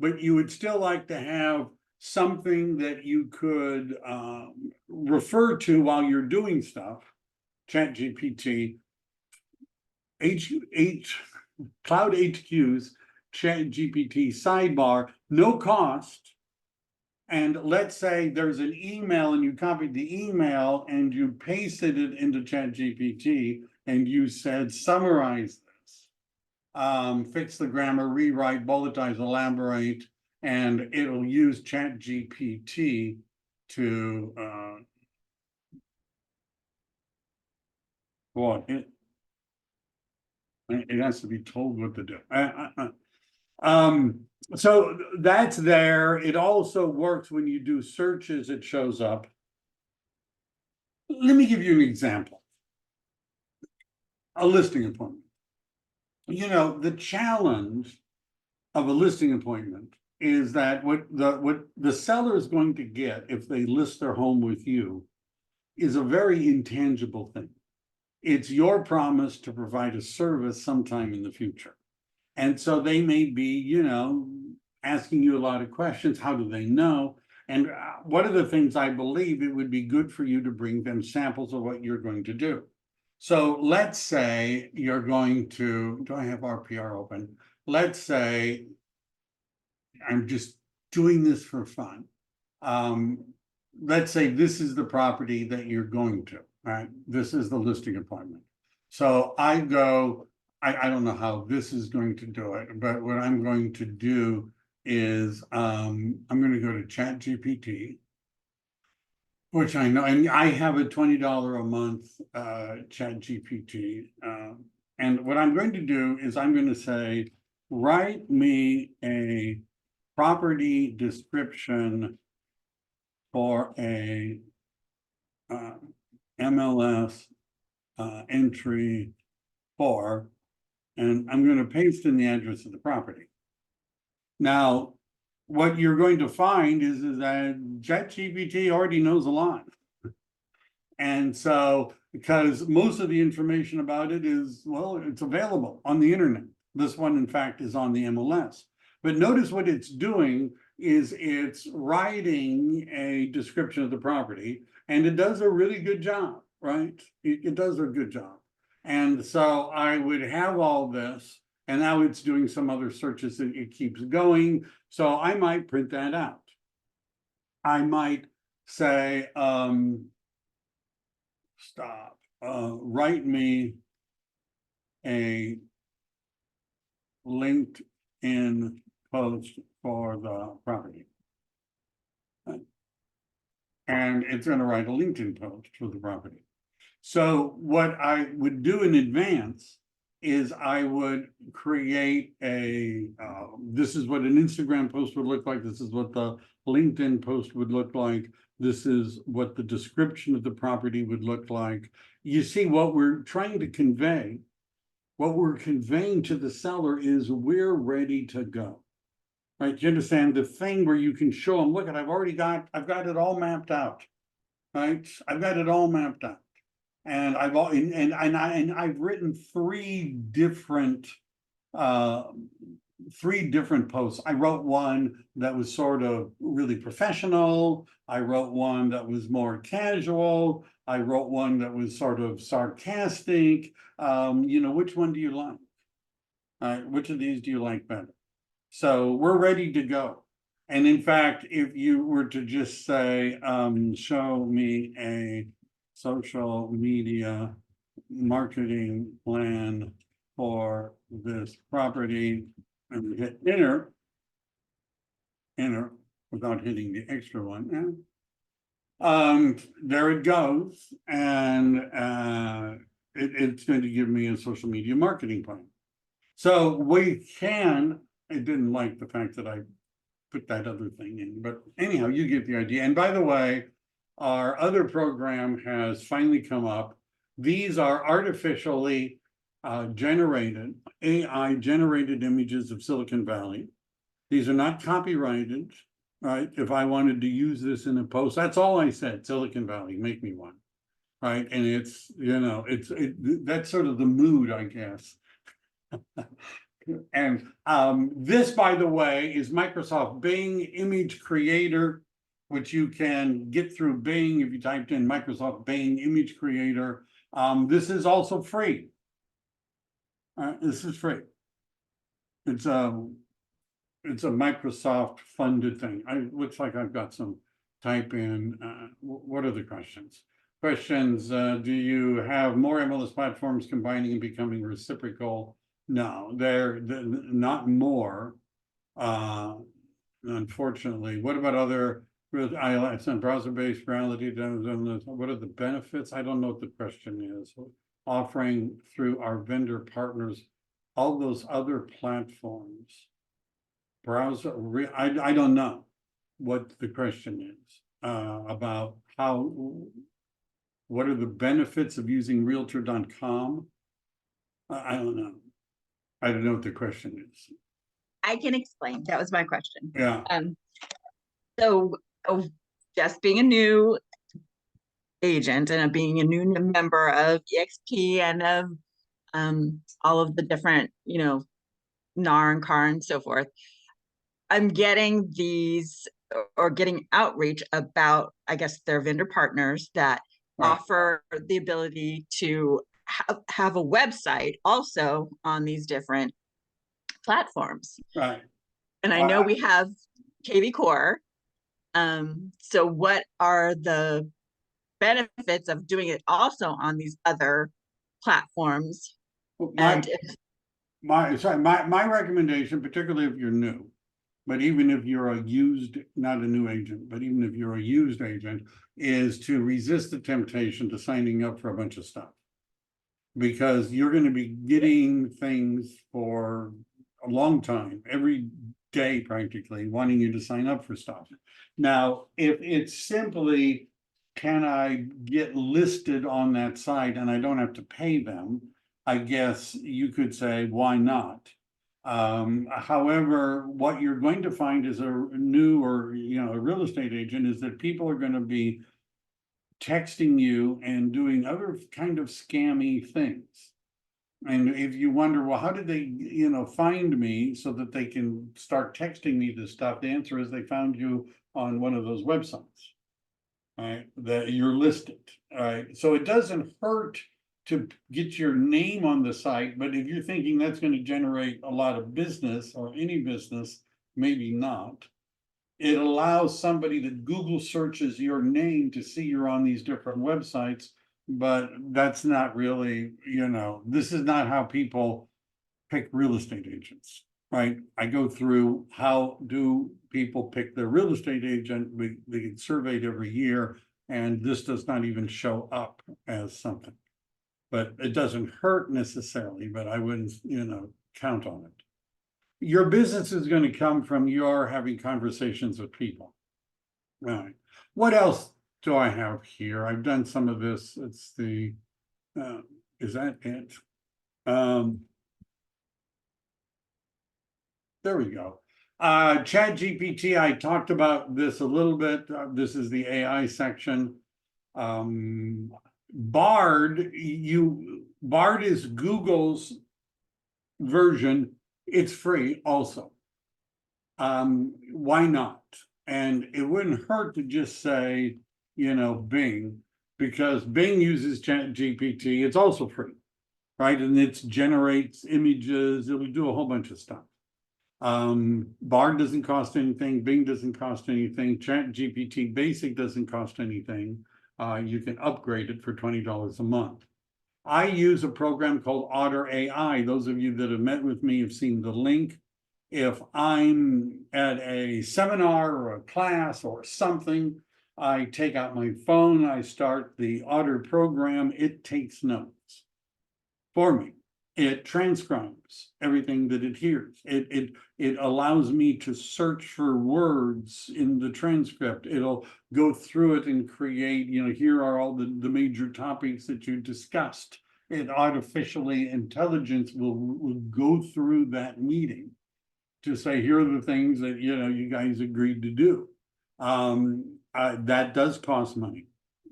but you would still like to have something that you could refer to while you're doing stuff, ChatGPT, Cloud HQ's ChatGPT sidebar, no cost. And let's say there's an email and you copied the email and you pasted it into ChatGPT and you said, summarize this, fix the grammar, rewrite, bulletize, elaborate, and it'll use ChatGPT to well, it has to be told what to do. So that's there. It also works when you do searches, it shows up. Let me give you an example. A listing appointment. You know, the challenge of a listing appointment is that what the seller is going to get if they list their home with you is a very intangible thing. It's your promise to provide a service sometime in the future. And so they may be, you know, asking you a lot of questions. How do they know? And one of the things I believe, it would be good for you to bring them samples of what you're going to do. So let's say you're going to, do I have RPR open? Let's say I'm just doing this for fun. Let's say this is the property that you're going to, right? This is the listing appointment. So I go, I don't know how this is going to do it, but what I'm going to do is I'm going to go to ChatGPT, which I know, and I have a $20 a month ChatGPT. And what I'm going to do is I'm going to say, write me a property description for a MLS entry 4, and I'm going to paste in the address of the property. Now, what you're going to find is that ChatGPT already knows a lot. And so, because most of the information about it is, well, it's available on the internet. This one, in fact, is on the MLS. But notice what it's doing is it's writing a description of the property, and it does a really good job, right? It does a good job. And so I would have all this, and now it's doing some other searches that it keeps going. So I might print that out. I might say, write me a LinkedIn post for the property. And it's going to write a LinkedIn post for the property. So what I would do in advance is I would create a, this is what an Instagram post would look like. This is what the LinkedIn post would look like. This is what the description of the property would look like. You see, what we're trying to convey, what we're conveying to the seller is we're ready to go. Right, you understand the thing where you can show them, look, at I've got it all mapped out. Right, I've got it all mapped out. And I've written uh, three different posts. I wrote one that was sort of really professional. I wrote one that was more casual. I wrote one that was sort of sarcastic. Which one do you like? Which of these do you like better? So we're ready to go. And in fact, if you were to just say, show me a social media marketing plan for this property, and hit enter without hitting the extra one. There it goes. And it's going to give me a social media marketing plan. So it didn't like the fact that I put that other thing in, but anyhow, you get the idea. And by the way, our other program has finally come up. These are artificially generated, AI generated images of Silicon Valley. These are not copyrighted, right? If I wanted to use this in a post, that's all I said, Silicon Valley, make me one, right? And it's, that's sort of the mood, I guess. And this, by the way, is Microsoft Bing Image Creator, which you can get through Bing if you typed in Microsoft Bing Image Creator. This is also free. This is free. It's a Microsoft funded thing. Looks like I've got some type in. What are the questions? Questions, do you have more MLS platforms combining and becoming reciprocal? No, they're not more. Unfortunately, what about other ILS and browser-based reality? What are the benefits? I don't know what the question is. Offering through our vendor partners, all those other platforms. Browser, I don't know what the question is about what are the benefits of using realtor.com? I don't know. I don't know what the question is. I can explain. That was my question. Yeah. So just being a new agent and being a new member of EXP and of all of the different, NAR and CAR and so forth, I'm getting getting outreach about, I guess, their vendor partners that offer the ability to have a website also on these different platforms. Right. And I know we have KV Core. So what are the benefits of doing it also on these other platforms? My recommendation, particularly if you're new, but even if you're not a new agent, but even if you're a used agent, is to resist the temptation to signing up for a bunch of stuff. Because you're going to be getting things for a long time, every day practically, wanting you to sign up for stuff. Now, if it's simply, can I get listed on that site and I don't have to pay them, I guess you could say, why not? However, what you're going to find as a new or a real estate agent is that people are going to be texting you and doing other kind of scammy things. And if you wonder, well, how did they, find me so that they can start texting me this stuff? The answer is they found you on one of those websites, right? That you're listed, right? So it doesn't hurt to get your name on the site, but if you're thinking that's going to generate a lot of business or any business, maybe not. It allows somebody that Google searches your name to see you're on these different websites, but that's not really, this is not how people pick real estate agents, right? I go through how do people pick their real estate agent. They get surveyed every year, and this does not even show up as something. But it doesn't hurt necessarily, but I wouldn't, count on it. Your business is going to come from your having conversations with people. All right. What else do I have here? I've done some of this. It's the, is that it? There we go. ChatGPT, I talked about this a little bit. This is the AI section. Bard is Google's version. It's free also. Why not? And it wouldn't hurt to just say, Bing, because Bing uses ChatGPT. It's also free, right? And it generates images. It'll do a whole bunch of stuff. Bard doesn't cost anything. Bing doesn't cost anything. ChatGPT Basic doesn't cost anything. You can upgrade it for $20 a month. I use a program called Otter AI. Those of you that have met with me have seen the link. If I'm at a seminar or a class or something, I take out my phone, I start the Otter program, it takes notes for me. It transcribes everything that it hears. It allows me to search for words in the transcript. It'll go through it and create, here are all the major topics that you discussed. It artificially intelligence will go through that meeting to say, here are the things that, you guys agreed to do. That does cost money.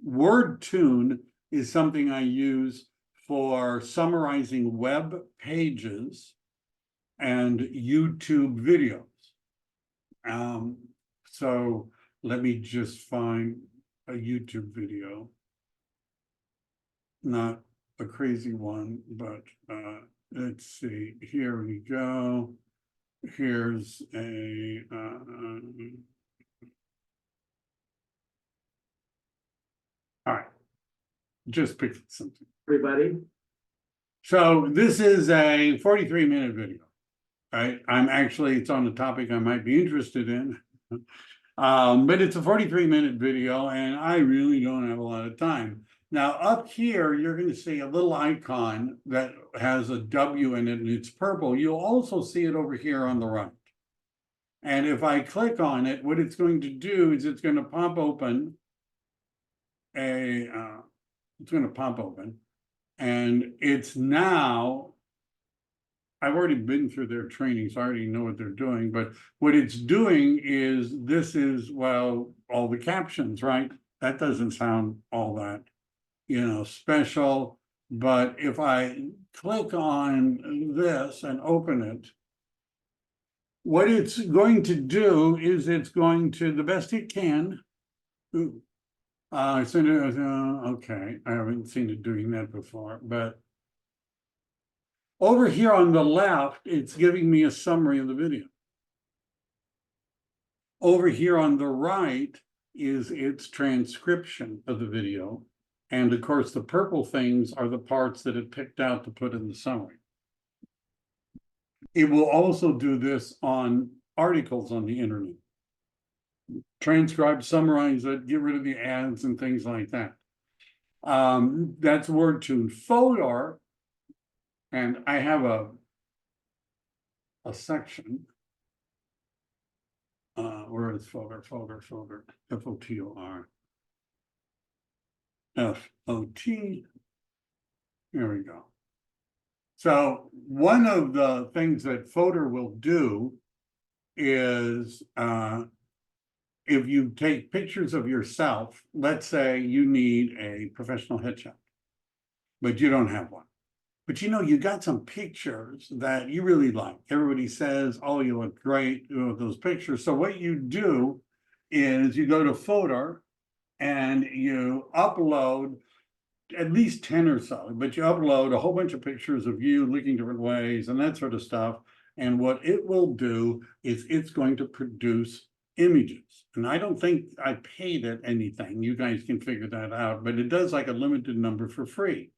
WordTune is something I use for summarizing web pages and YouTube videos. So let me just find a YouTube video. Not a crazy one, but let's see, here we go. Here's a all right, just pick something. Everybody. So this is a 43-minute video, right? It's on a topic I might be interested in. But it's a 43-minute video and I really don't have a lot of time. Now up here, you're going to see a little icon that has a W in it and it's purple. You'll also see it over here on the right. And if I click on it, what it's going to do is it's going to pop open and it's now, I've already been through their training, so I already know what they're doing, but what it's doing is all the captions, right? That doesn't sound all that, special, but if I click on this and open it, what it's going to do is it's going to, the best it can, okay, I haven't seen it doing that before, but over here on the left, it's giving me a summary of the video. Over here on the right is its transcription of the video. And of course, the purple things are the parts that it picked out to put in the summary. It will also do this on articles on the internet. Transcribe, summarize it, get rid of the ads and things like that. That's WordTune. Fodor, and I have a section. Where is Fodor? F-O-T-O-R. F-O-T. Here we go. So one of the things that Fodor will do is if you take pictures of yourself, let's say you need a professional headshot, but you don't have one. But you got some pictures that you really like. Everybody says, oh, you look great with those pictures. So what you do is you go to Fodor and you upload at least 10 or so, but you upload a whole bunch of pictures of you looking different ways and that sort of stuff. And what it will do is it's going to produce images. And I don't think I paid it anything. You guys can figure that out, but it does like a limited number for free.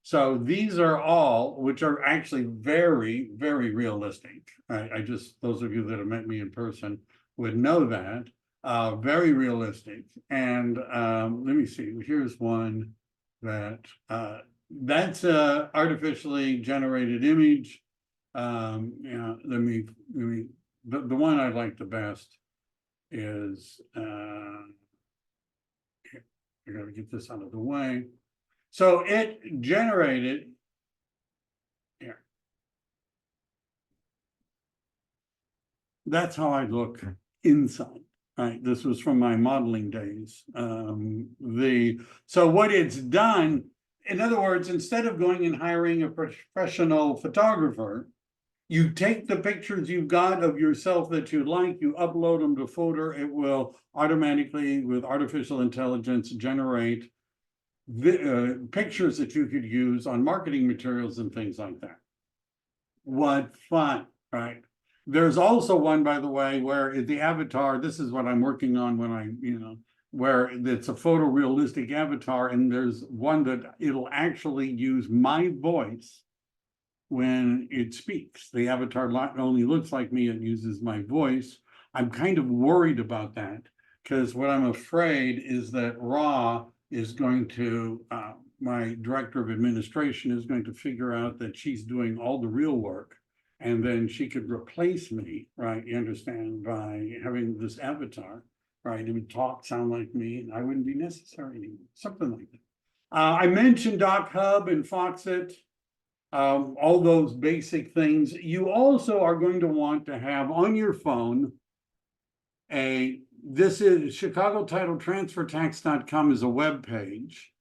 So these are all, which are actually very, very realistic. Those of you that have met me in person would know that, very realistic. And let me see, here's one that, that's a artificially generated image. The one I like the best is, I gotta get this out of the way. So it generated here. That's how I look inside. Right, this was from my modeling days. So what it's done, in other words, instead of going and hiring a professional photographer, you take the pictures you've got of yourself that you like, you upload them to Photo, it will automatically, with artificial intelligence, generate pictures that you could use on marketing materials and things like that. What fun, right? There's also one, by the way, where the avatar, this is what I'm working on when I, where it's a photorealistic avatar, and there's one that it'll actually use my voice when it speaks. The avatar not only looks like me, it uses my voice. I'm kind of worried about that, because what I'm afraid is that Ra is going to, my director of administration is going to figure out that she's doing all the real work. And then she could replace me, right? You understand, by having this avatar, right? It would talk, sound like me, and I wouldn't be necessary anymore, something like that. I mentioned Doc Hub and Foxit, all those basic things. You also are going to want to have on your phone this is ChicagoTitleTransferTax.com is a web page,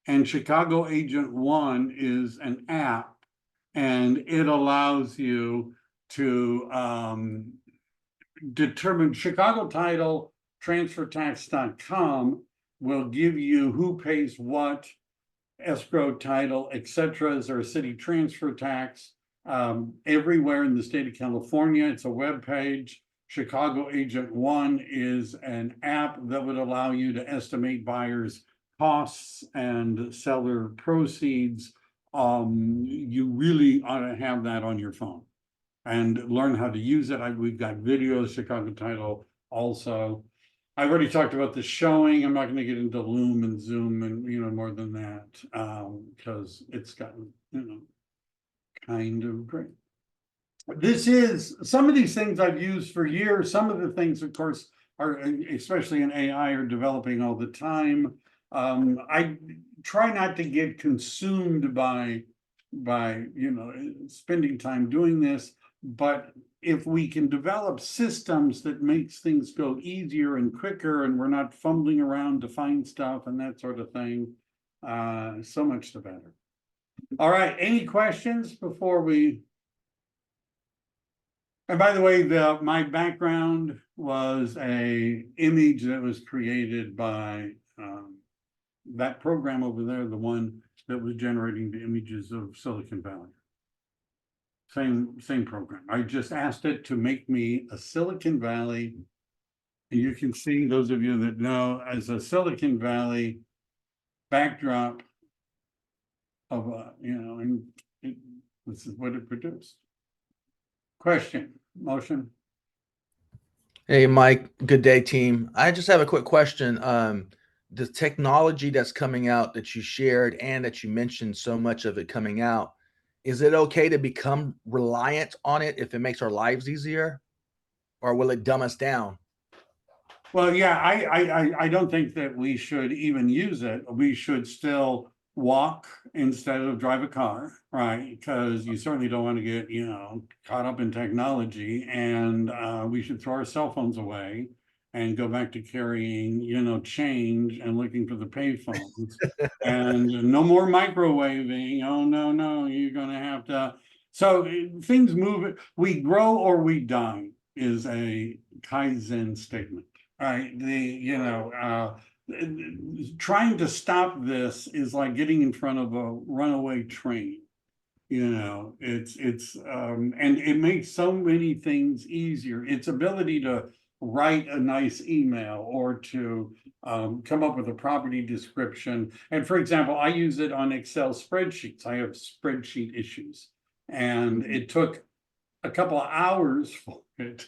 and Chicago Agent One is an app. And it allows you to determine ChicagoTitleTransferTax.com will give you who pays what, escrow, title, etc. Is there a city transfer tax? Everywhere in the state of California, it's a web page. Chicago Agent One is an app that would allow you to estimate buyers' costs and seller proceeds. You really ought to have that on your phone and learn how to use it. We've got videos, Chicago Title also. I've already talked about the showing. I'm not going to get into Loom and Zoom and more than that, because it's gotten kind of great. This is some of these things I've used for years. Some of the things, of course, are especially in AI are developing all the time. I try not to get consumed by spending time doing this, but if we can develop systems that makes things go easier and quicker, and we're not fumbling around to find stuff and that sort of thing, so much the better. All right, any questions before we? And by the way, my background was a image that was created by that program over there, the one that was generating the images of Silicon Valley. Same program. I just asked it to make me a Silicon Valley. And you can see, those of you that know, as a Silicon Valley backdrop of and this is what it produced. Question, motion. Hey, Mike. Good day, team. I just have a quick question. The technology that's coming out that you shared and that you mentioned so much of it coming out, is it okay to become reliant on it if it makes our lives easier, or will it dumb us down? Well, yeah, I don't think that we should even use it. We should still walk instead of drive a car, right? Because you certainly don't want to get, caught up in technology, and we should throw our cell phones away and go back to carrying, change and looking for the payphones. And no more microwaving. Oh, no, you're going to have to. So things move. We grow or we die is a Kaizen statement, right? Trying to stop this is like getting in front of a runaway train. And it makes so many things easier. Its ability to write a nice email or to come up with a property description. And for example, I use it on Excel spreadsheets. I have spreadsheet issues, and it took a couple of hours for it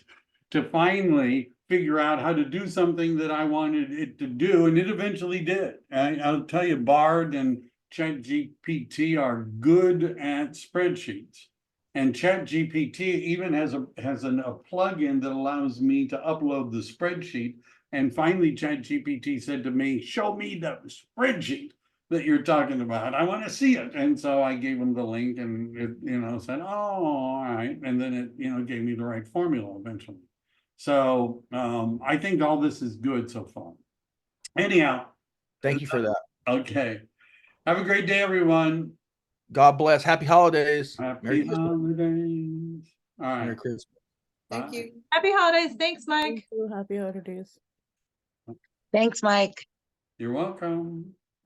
to finally figure out how to do something that I wanted it to do, and it eventually did. I'll tell you, Bard and ChatGPT are good at spreadsheets, and ChatGPT even has a plugin that allows me to upload the spreadsheet. And finally, ChatGPT said to me, "Show me the spreadsheet." that you're talking about. I want to see it. And so I gave him the link and it, said, oh, all right. And then it, gave me the right formula eventually. So I think all this is good so far. Anyhow. Thank you for that. Okay. Have a great day, everyone. God bless. Happy holidays. Happy holidays. All right. Merry Christmas. Thank Bye. you. Happy holidays. Thanks, Mike. Thank you. Happy holidays. Thanks, Mike. You're welcome.